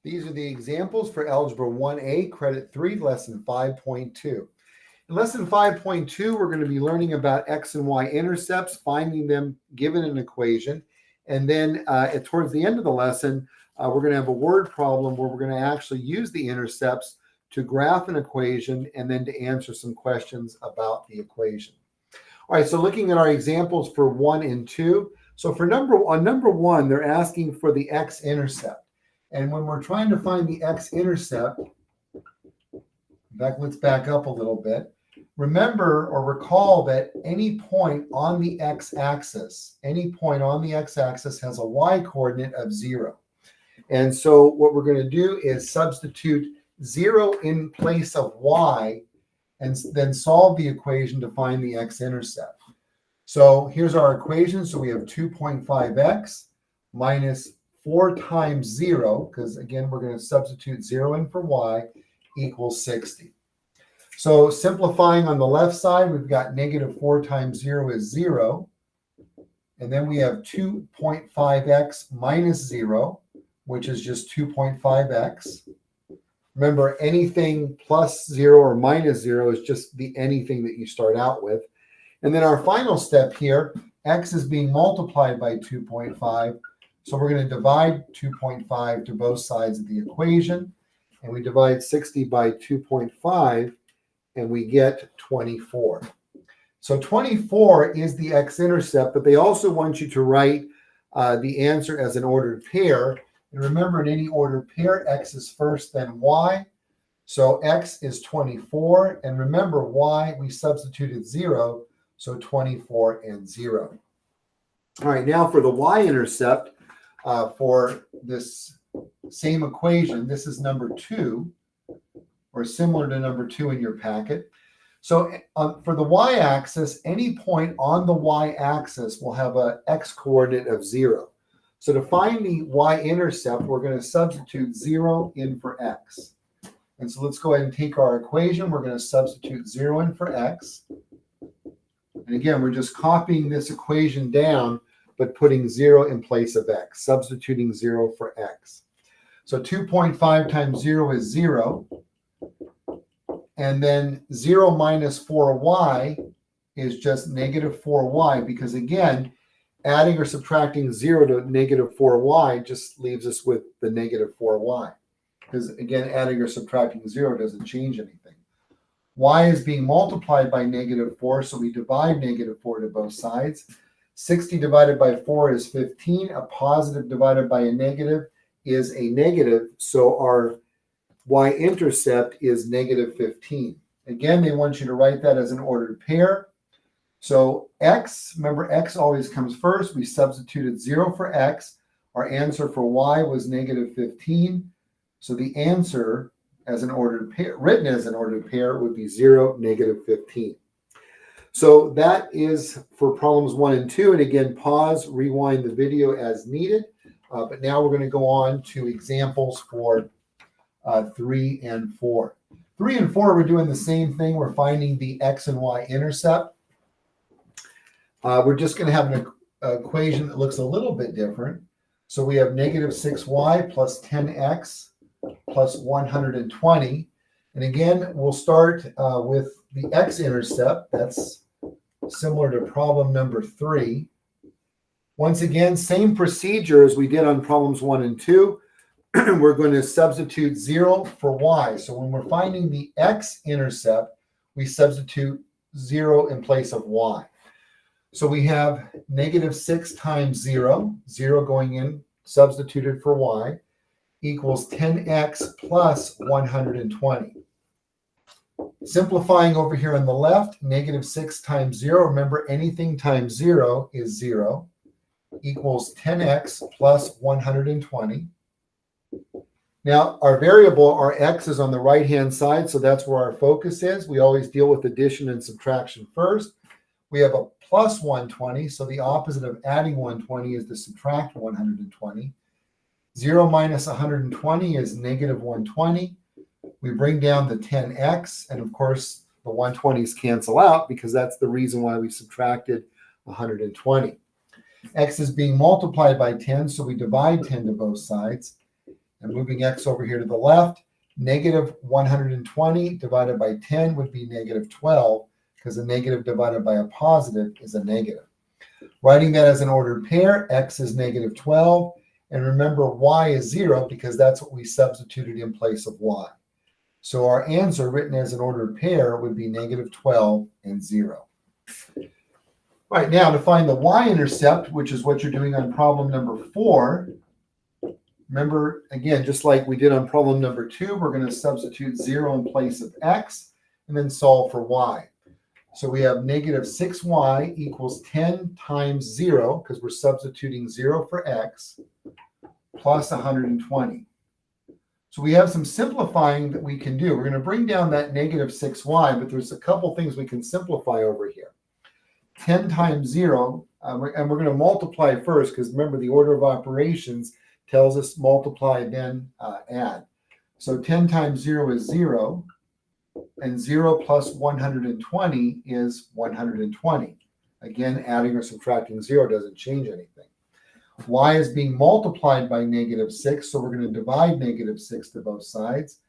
These are the examples for Algebra 1A, Credit 3, Lesson 5.2. In Lesson 5.2, we're going to be learning about x and y intercepts, finding them given an equation. And then towards the end of the lesson, we're going to have a word problem where we're going to actually use the intercepts to graph an equation and then to answer some questions about the equation. All right, so looking at our examples for 1 and 2. So for number 1, they're asking for the x-intercept. And when we're trying to find the x-intercept, let's back up a little bit. Remember or recall that any point on the x-axis has a y-coordinate of 0. And so what we're going to do is substitute 0 in place of y and then solve the equation to find the x-intercept. So here's our equation. So we have 2.5x minus 4 times 0, because again, we're going to substitute 0 in for y, equals 60. So simplifying on the left side, we've got negative 4 times 0 is 0. And then we have 2.5x minus 0, which is just 2.5x. Remember, anything plus 0 or minus 0 is just the anything that you start out with. And then our final step here, x is being multiplied by 2.5. So we're going to divide 2.5 to both sides of the equation. And we divide 60 by 2.5, and we get 24. So 24 is the x-intercept, but they also want you to write the answer as an ordered pair. And remember, in any ordered pair, x is first, then y. So x is 24. And remember, y, we substituted 0. So 24 and 0. All right, now for the y-intercept for this same equation, this is number 2, or similar to number 2 in your packet. So for the y-axis, any point on the y-axis will have an x-coordinate of 0. So to find the y-intercept, we're going to substitute 0 in for x. And so let's go ahead and take our equation. We're going to substitute 0 in for x. And again, we're just copying this equation down, but putting 0 in place of x, substituting 0 for x. So 2.5 times 0 is 0. And then 0 minus 4y is just negative 4y, because again, adding or subtracting 0 to negative 4y just leaves us with the negative 4y. Because again, adding or subtracting 0 doesn't change anything. Y is being multiplied by negative 4, so we divide negative 4 to both sides. 60 divided by 4 is 15. A positive divided by a negative is a negative, so our y-intercept is negative 15. Again, they want you to write that as an ordered pair. So x, remember x always comes first. We substituted 0 for x. Our answer for y was negative 15. So the answer as an ordered pair, written as an ordered pair, would be 0, negative 15. So that is for problems 1 and 2. And again, pause, rewind the video as needed. But now we're going to go on to examples for 3 and 4. 3 and 4, we're doing the same thing. We're finding the x and y intercept. We're just going to have an equation that looks a little bit different. So we have negative 6y plus 10x plus 120. And again, we'll start with the x-intercept. That's similar to problem number 3. Once again, same procedure as we did on problems 1 and 2. We're going to substitute 0 for y. So when we're finding the x-intercept, we substitute 0 in place of y. So we have negative 6 times 0, 0 going in, substituted for y, equals 10x plus 120. Simplifying over here on the left, negative 6 times 0, remember anything times 0 is 0, equals 10x plus 120. Now, our variable, our x, is on the right-hand side, so that's where our focus is. We always deal with addition and subtraction first. We have a plus 120, so the opposite of adding 120 is to subtract 120. 0 minus 120 is negative 120. We bring down the 10x, and of course, the 120s cancel out because that's the reason why we subtracted 120. X is being multiplied by 10, so we divide 10 to both sides. And moving x over here to the left, negative 120 divided by 10 would be negative 12, because a negative divided by a positive is a negative. Writing that as an ordered pair, x is negative 12. And remember, y is 0 because that's what we substituted in place of y. So our answer written as an ordered pair would be negative 12 and 0. All right, now to find the y-intercept, which is what you're doing on problem number 4. Remember, again, just like we did on problem number 2, we're going to substitute 0 in place of x and then solve for y. So we have negative 6y equals 10 times 0, because we're substituting 0 for x, plus 120. So we have some simplifying that we can do. We're going to bring down that negative 6y, but there's a couple things we can simplify over here. 10 times 0, and we're going to multiply first, because remember, the order of operations tells us multiply, then add. So 10 times 0 is 0, and 0 plus 120 is 120. Again, adding or subtracting 0 doesn't change anything. Y is being multiplied by negative 6, so we're going to divide negative 6 to both sides.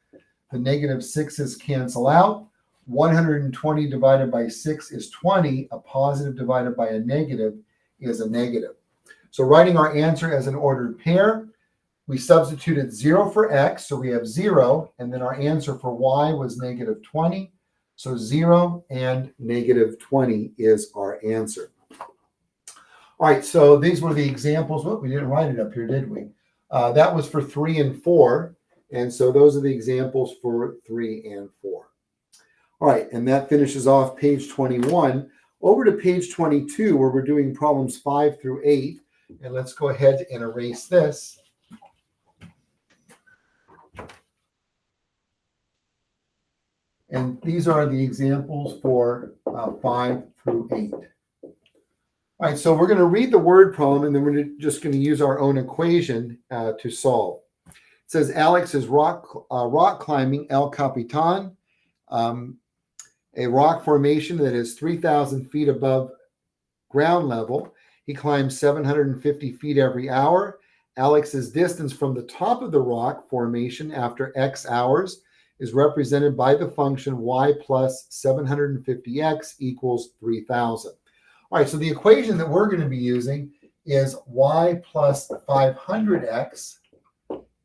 The negative 6's cancel out. 120 divided by 6 is 20. A positive divided by a negative is a negative. So writing our answer as an ordered pair, we substituted 0 for x, so we have 0, and then our answer for y was negative 20. So 0 and negative 20 is our answer. All right, so these were the examples. Well, we didn't write it up here, did we? That was for 3 and 4, and so those are the examples for 3 and 4. All right, and that finishes off page 21. Over to page 22, where we're doing problems 5 through 8, and let's go ahead and erase this. And these are the examples for 5 through 8. All right, so we're going to read the word problem, and then we're just going to use our own equation to solve. It says Alex is rock climbing El Capitan, a rock formation that is 3,000 feet above ground level. He climbs 750 feet every hour. Alex's distance from the top of the rock formation after X hours is represented by the function y plus 750x equals 3,000. All right, so the equation that we're going to be using is y plus 500x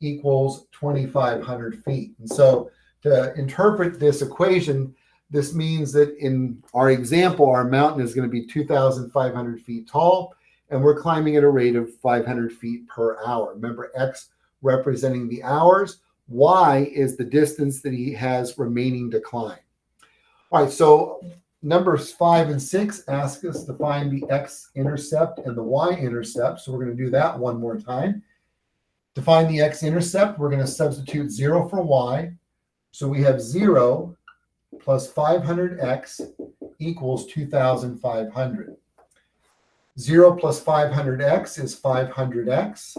equals 2,500 feet. And so to interpret this equation, this means that in our example, our mountain is going to be 2,500 feet tall, and we're climbing at a rate of 500 feet per hour. Remember, x representing the hours, y is the distance that he has remaining to climb. All right, so numbers 5 and 6 ask us to find the x-intercept and the y-intercept. So we're going to do that one more time. To find the x-intercept, we're going to substitute 0 for y. So we have 0 plus 500x equals 2,500. 0 plus 500x is 500x.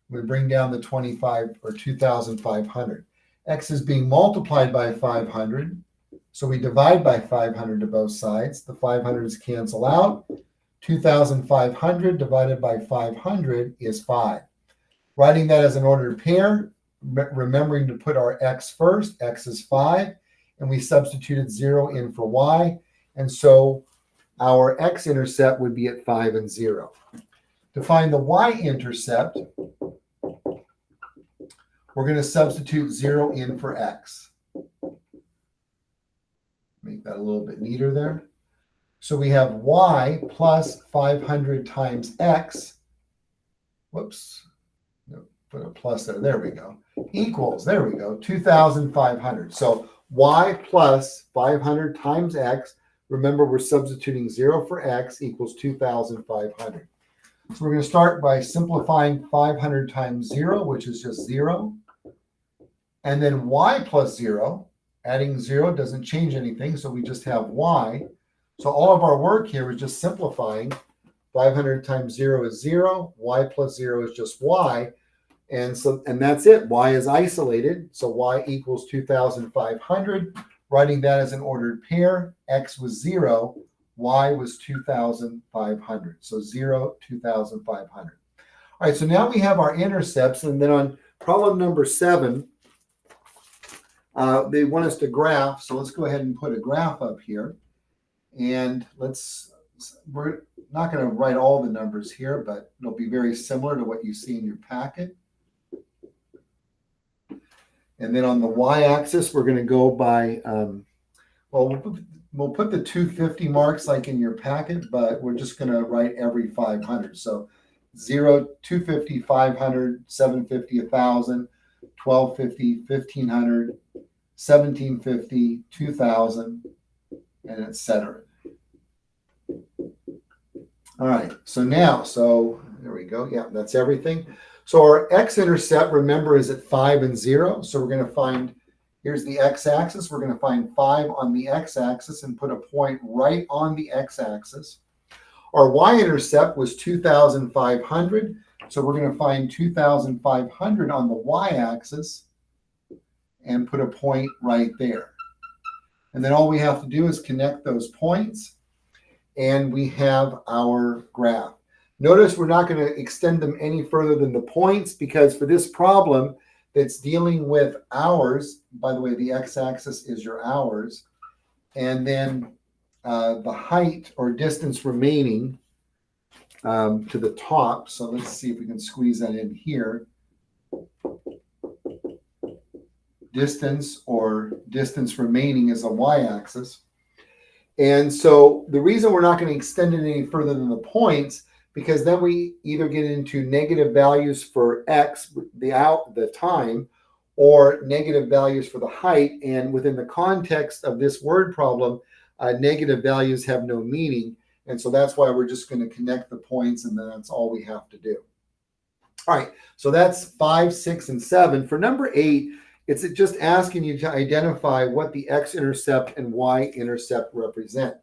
We bring down the 25 or 2,500. X is being multiplied by 500. So we divide by 500 to both sides. The 500s cancel out. 2,500 divided by 500 is 5. Writing that as an ordered pair, remembering to put our x first. X is 5. And we substituted 0 in for y. And so our x-intercept would be at 5 and 0. To find the y-intercept, we're going to substitute 0 in for x. Make that a little bit neater there. So we have y plus 500 times x. Whoops. No, put a plus there. There we go. Equals, there we go, 2,500. So y plus 500 times x. Remember, we're substituting 0 for x equals 2,500. So we're going to start by simplifying 500 times 0, which is just 0. And then y plus 0. Adding 0 doesn't change anything, so we just have y. So all of our work here is just simplifying. 500 times 0 is 0. Y plus 0 is just y. And that's it. Y is isolated. So y equals 2,500. Writing that as an ordered pair. X was 0. Y was 2,500. So 0, 2,500. All All right, so now we have our intercepts, and then on problem number 7, they want us to graph. So let's go ahead and put a graph up here. And we're not going to write all the numbers here, but it'll be very similar to what you see in your packet. And then on the y-axis, we're going to go by, we'll put the 250 marks like in your packet, but we're just going to write every 500. So 0, 250, 500, 750, 1,000, 1250, 1,500, 1,750, 2,000, and etc. All right, so there we go. Yeah, that's everything. So our x-intercept, remember, is at 5 and 0. So we're going to find, here's the x-axis. We're going to find 5 on the x-axis and put a point right on the x-axis. Our y-intercept was 2,500. So we're going to find 2,500 on the y-axis and put a point right there. And then all we have to do is connect those points, and we have our graph. Notice we're not going to extend them any further than the points, because for this problem that's dealing with hours, by the way, the x-axis is your hours, and then the height or distance remaining to the top. So let's see if we can squeeze that in here. Distance or distance remaining is a y-axis. And so the reason we're not going to extend it any further than the points, because then we either get into negative values for x, the time, or negative values for the height. And within the context of this word problem, negative values have no meaning. And so that's why we're just going to connect the points, and then that's all we have to do. All right, so that's 5, 6, and 7. For number 8, it's just asking you to identify what the x-intercept and y-intercept represent.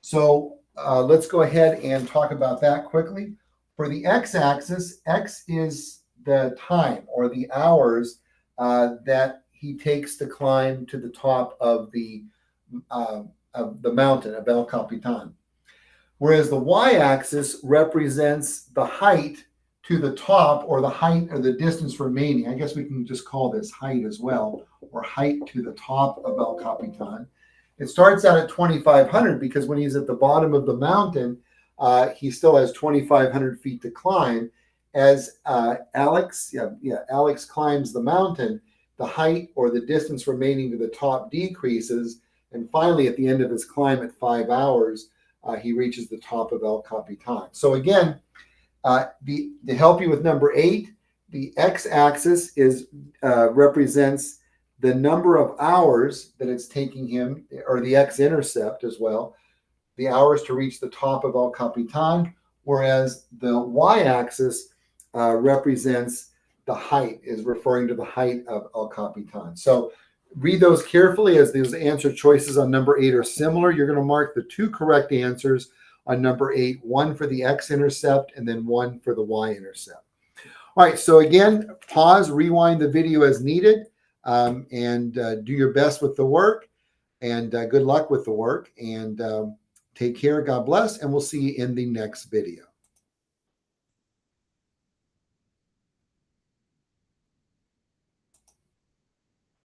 So let's go ahead and talk about that quickly. For the x-axis, x is the time or the hours that he takes to climb to the top of the mountain of El Capitan. Whereas the y-axis represents the height to the top, or the height or the distance remaining. I guess we can just call this height as well, or height to the top of El Capitan. It starts out at 2,500 because when he's at the bottom of the mountain, he still has 2,500 feet to climb. As Alex climbs the mountain, the height or the distance remaining to the top decreases, and finally at the end of his climb at 5 hours, he reaches the top of El Capitan. So again, to help you with number 8, the x-axis represents the number of hours that it's taking him, or the x-intercept as well, the hours to reach the top of El Capitan, whereas the y-axis represents the height, is referring to the height of El Capitan. So read those carefully, as those answer choices on number 8 are similar. You're going to mark the 2 correct answers on number 8, 1 for the x-intercept and then 1 for the y-intercept. All right, so again, pause, rewind the video as needed, and do your best with the work, and good luck with the work, and take care, God bless, and we'll see you in the next video.